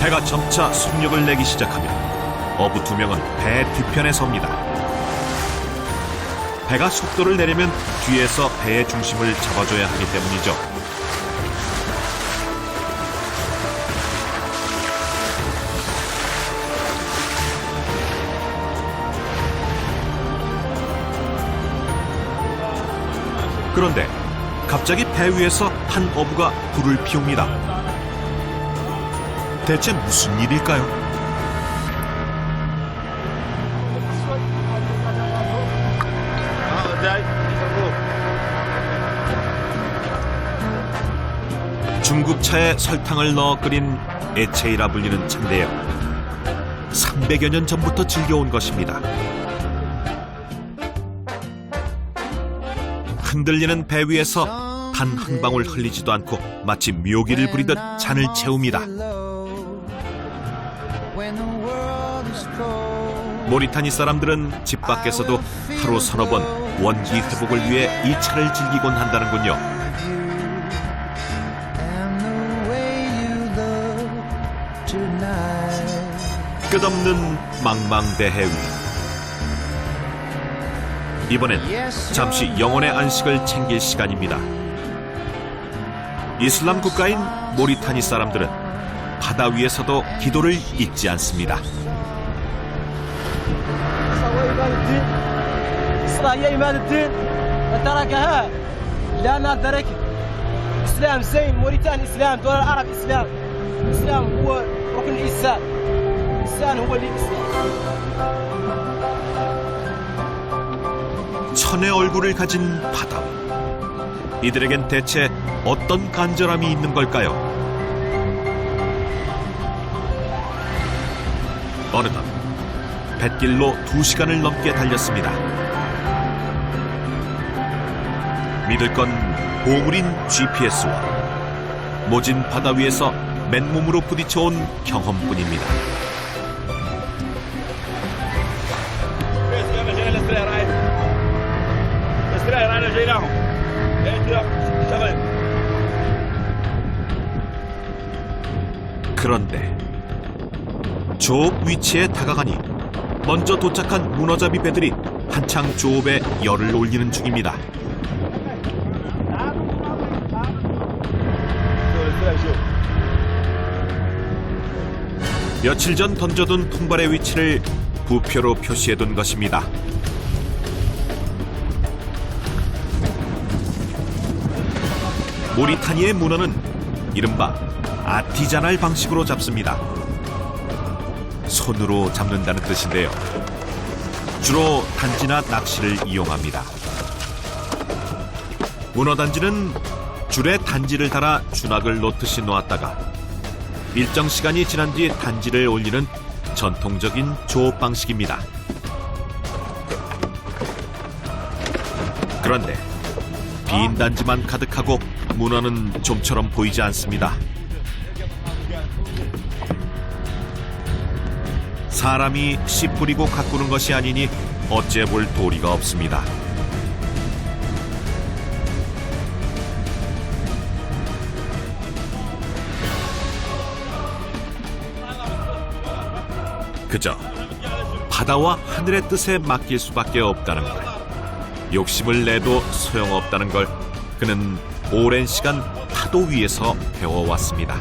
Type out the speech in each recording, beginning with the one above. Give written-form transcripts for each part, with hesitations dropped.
배가 점차 속력을 내기 시작하며 어부 2명은 배 뒤편에 섭니다. 배가 속도를 내려면 뒤에서 배의 중심을 잡아줘야 하기 때문이죠. 그런데 갑자기 배 위에서 한 어부가 불을 피웁니다. 대체 무슨 일일까요? 중국차에 설탕을 넣어 끓인 에체이라 불리는 차인데요. 300여 년 전부터 즐겨온 것입니다. 흔들리는 배 위에서 단 한 방울 흘리지도 않고 마치 묘기를 부리듯 잔을 채웁니다. 모리타니 사람들은 집 밖에서도 하루 서너 번 원기 회복을 위해 이 차를 즐기곤 한다는군요. 끝없는 망망대해 위. 이번엔 잠시 영혼의 안식을 챙길 시간입니다. 이슬람 국가인 모리타니 사람들은 바다 위에서도 기도를 잊지 않습니다. 천의 얼굴을 가진 바다. 이들에겐 대체 어떤 간절함이 있는 걸까요? 어느덧 뱃길로 2시간을 넘게 달렸습니다. 믿을 건 보물인 GPS와 모진 바다 위에서 맨몸으로 부딪혀온 경험뿐입니다. 그런데 조업 위치에 다가가니 먼저 도착한 문어잡이 배들이 한창 조업에 열을 올리는 중입니다. 며칠 전 던져둔 통발의 위치를 부표로 표시해둔 것입니다. 모리타니의 문어는 이른바 아티자날 방식으로 잡습니다. 손으로 잡는다는 뜻인데요. 주로 단지나 낚시를 이용합니다. 문어 단지는 줄에 단지를 달아 주낙을 놓듯이 놓았다가 일정 시간이 지난 뒤 단지를 올리는 전통적인 조업 방식입니다. 그런데 빈 단지만 가득하고 문어는 좀처럼 보이지 않습니다. 사람이 씨 뿌리고 가꾸는 것이 아니니 어째 볼 도리가 없습니다. 그저 바다와 하늘의 뜻에 맡길 수밖에 없다는 걸, 욕심을 내도 소용없다는 걸 그는 오랜 시간 파도 위에서 배워왔습니다.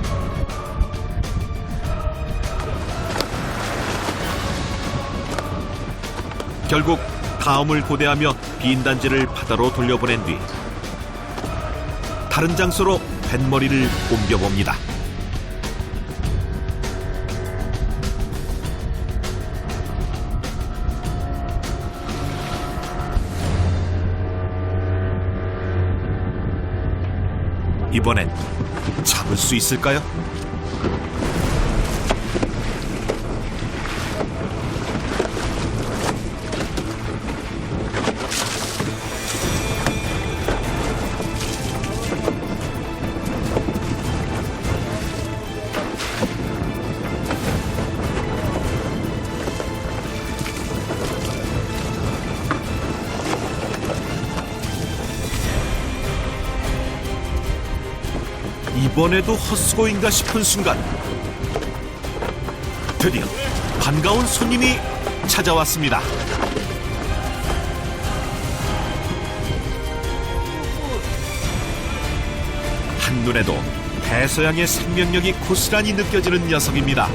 결국 다음을 고대하며 빈 단지를 바다로 돌려보낸 뒤 다른 장소로 뱃머리를 옮겨봅니다. 이번엔 잡을 수 있을까요? 이번에도 헛수고인가 싶은 순간 드디어 반가운 손님이 찾아왔습니다. 한눈에도 대서양의 생명력이 고스란히 느껴지는 녀석입니다.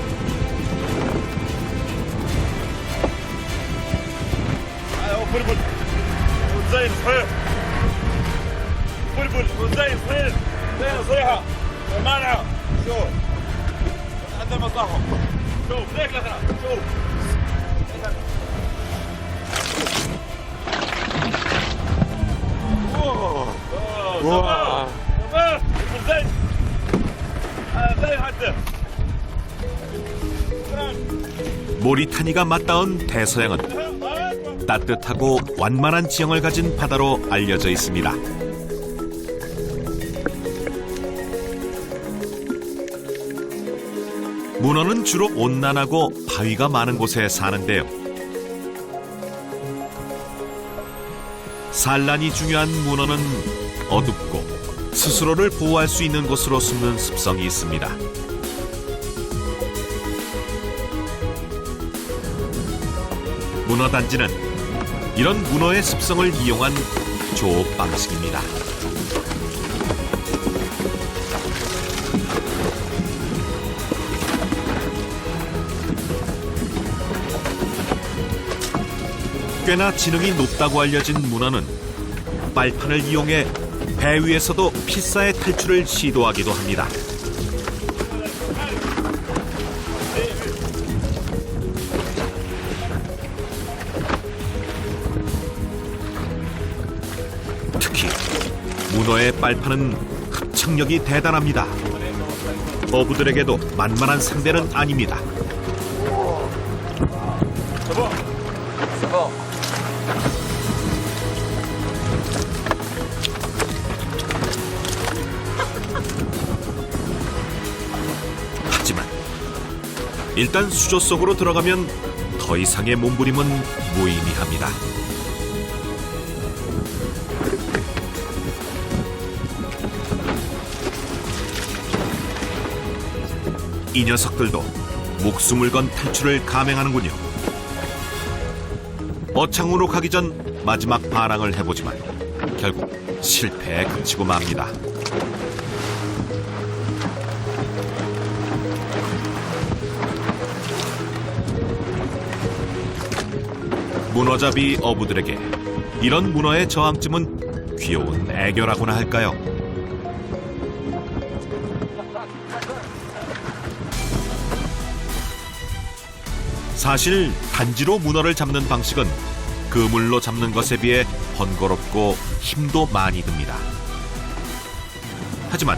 모리타니가 맞닿은 대서양은 따뜻하고 완만한 지형을 가진 바다로 알려져 있습니다. 문어는 주로 온난하고 바위가 많은 곳에 사는데요. 산란이 중요한 문어는 어둡고 스스로를 보호할 수 있는 곳으로 숨는 습성이 있습니다. 문어단지는 이런 문어의 습성을 이용한 조업 방식입니다. 꽤나 지능이 높다고 알려진 문어는 빨판을 이용해 배 위에서도 필사의 탈출을 시도하기도 합니다. 특히 문어의 빨판은 흡착력이 대단합니다. 어부들에게도 만만한 상대는 아닙니다. 하지만 일단 수조 속으로 들어가면 더 이상의 몸부림은 무의미합니다. 이 녀석들도 목숨을 건 탈출을 감행하는군요. 어창으로 가기 전 마지막 반항을 해보지만 결국 실패에 그치고 맙니다. 문어잡이 어부들에게 이런 문어의 저항쯤은 귀여운 애교라고나 할까요? 사실 단지로 문어를 잡는 방식은 그물로 잡는 것에 비해 번거롭고 힘도 많이 듭니다. 하지만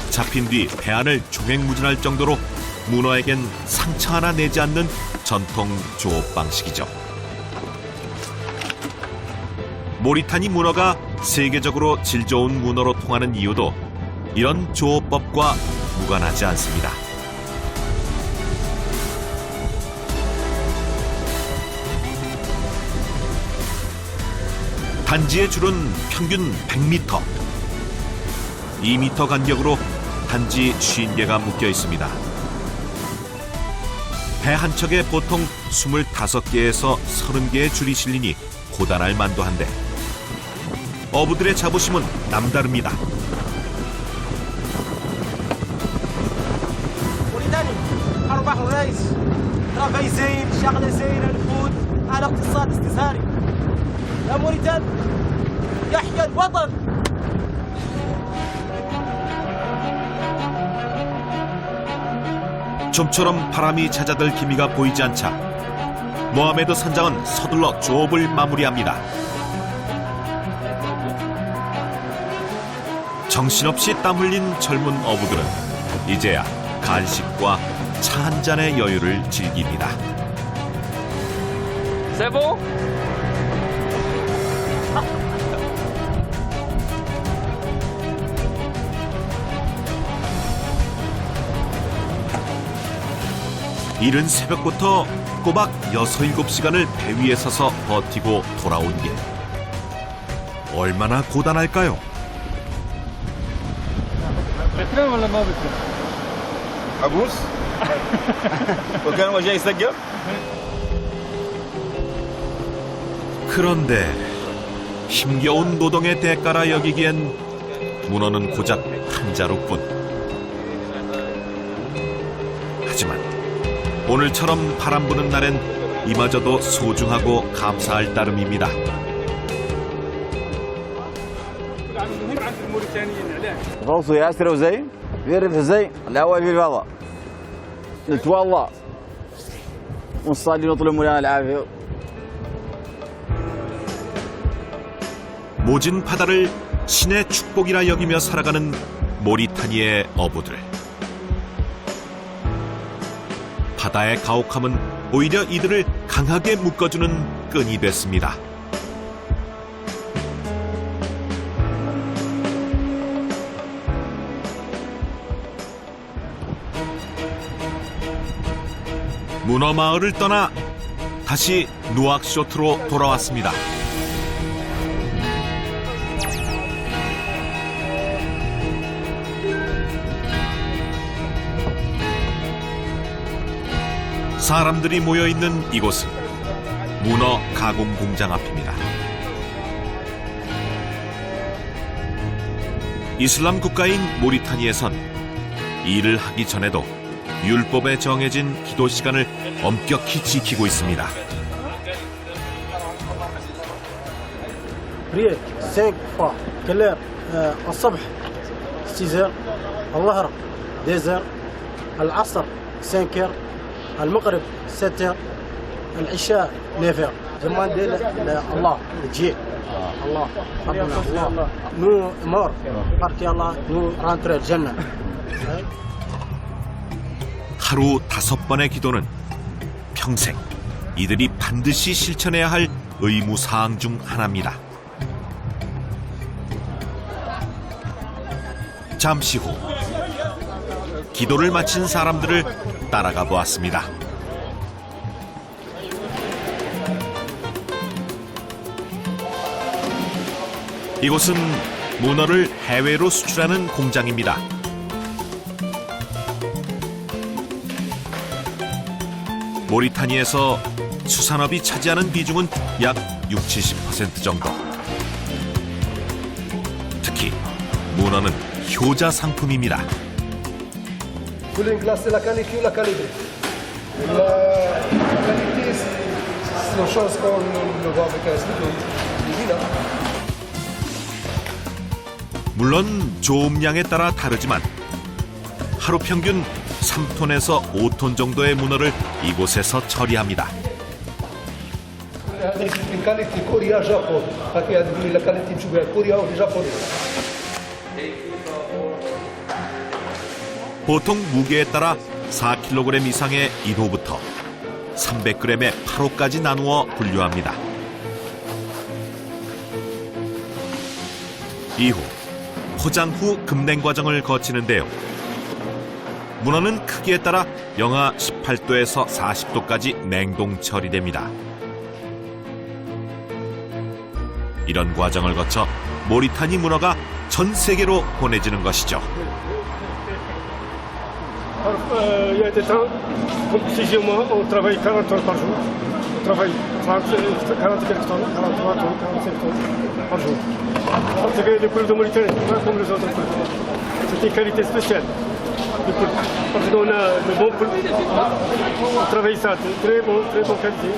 잡힌 뒤 배 안을 종횡무진할 정도로 문어에겐 상처 하나 내지 않는 전통 조업 방식이죠. 모리타니 문어가 세계적으로 질 좋은 문어로 통하는 이유도 이런 조업법과 무관하지 않습니다. 단지의 줄은 평균 100m. 2m 간격으로 단지 50개가 묶여 있습니다. 배 한 척에 보통 25개에서 30개의 줄이 실리니 고단할 만도 한데 어부들의 자부심은 남다릅니다. موريتاني أرباح الرئيس رافي زين شغلة زين الفود على اقتصاد استثماري يا موريتان يحيى الوطن. 좀처럼 바람이 잦아들 기미가 보이지 않자 모하메드 선장은 서둘러 조업을 마무리합니다. 정신없이 땀 흘린 젊은 어부들은 이제야 간식과 차 한 잔의 여유를 즐깁니다. 세보? 이른 새벽부터 꼬박 6-7시간을 배 위에 서서 버티고 돌아온 길. 얼마나 고단할까요? بتنام ولا ما بتنام؟ ابوس وكان هو جاي يسقف. 그런데 힘겨운 노동의 대가라 여기기엔 문어는 고작 한 자루뿐. 하지만 오늘처럼 바람 부는 날엔 이마저도 소중하고 감사할 따름입니다. غوصوا ياسر وزين يرث زين الاول في الفضاء نتوضا ونصلي نطلب مولانا العافيه. 모진 바다를 신의 축복이라 여기며 살아가는 모리타니의 어부들. 바다의 가혹함은 오히려 이들을 강하게 묶어주는 끈이 됐습니다. 문어 마을을 떠나 다시 누악쇼트로 돌아왔습니다. 사람들이 모여있는 이곳은 문어 가공 공장 앞입니다. 이슬람 국가인 모리타니에선 일을 하기 전에도 율법에 정해진 기도 시간을 엄격히 지키고 있습니다. ريح سيق فا كلير الصبح استيزر الظهر ديزر العصر سنكر المغرب ستر العشاء نيفر زمان ديل الله جي الله ربنا الله نو مور بارك الله نو رانتر الجنة. 하루 5번의 기도는 평생 이들이 반드시 실천해야 할 의무사항 중 하나입니다. 잠시 후 기도를 마친 사람들을 따라가 보았습니다. 이곳은 문어를 해외로 수출하는 공장입니다. 모리타니에서 수산업이 차지하는 비중은 약 60-70% 정도. 특히 문어는 효자 상품입니다. Voulez une glace, la qualité ou la qualité? La qualité, c'est nos chances qu'on le voit avec un studio. 물론 조음량에 따라 다르지만 하루 평균 3톤에서 5톤 정도의 문어를 이곳에서 처리합니다. Une qualité Korea, Japon. Aquí la qualité de Korea ou Japon. 보통 무게에 따라 4kg 이상의 1호부터 300g의 8호까지 나누어 분류합니다. 이후 포장 후 급냉 과정을 거치는데요. 문어는 크기에 따라 영하 18도에서 40도까지 냉동 처리됩니다. 이런 과정을 거쳐 모리타니 문어가 전 세계로 보내지는 것이죠. Il y a des temps, si moi, on travaille 40 heures par jour. On travaille 40 quelques tonnes, 43 tonnes, 45 tonnes par jour. C'est que les poules de Mauritanie, pas comme les autres poules. C'est une qualité spéciale. Les poules. Parce qu'on a de bons poules. On travaille ça, de très bonne qualité.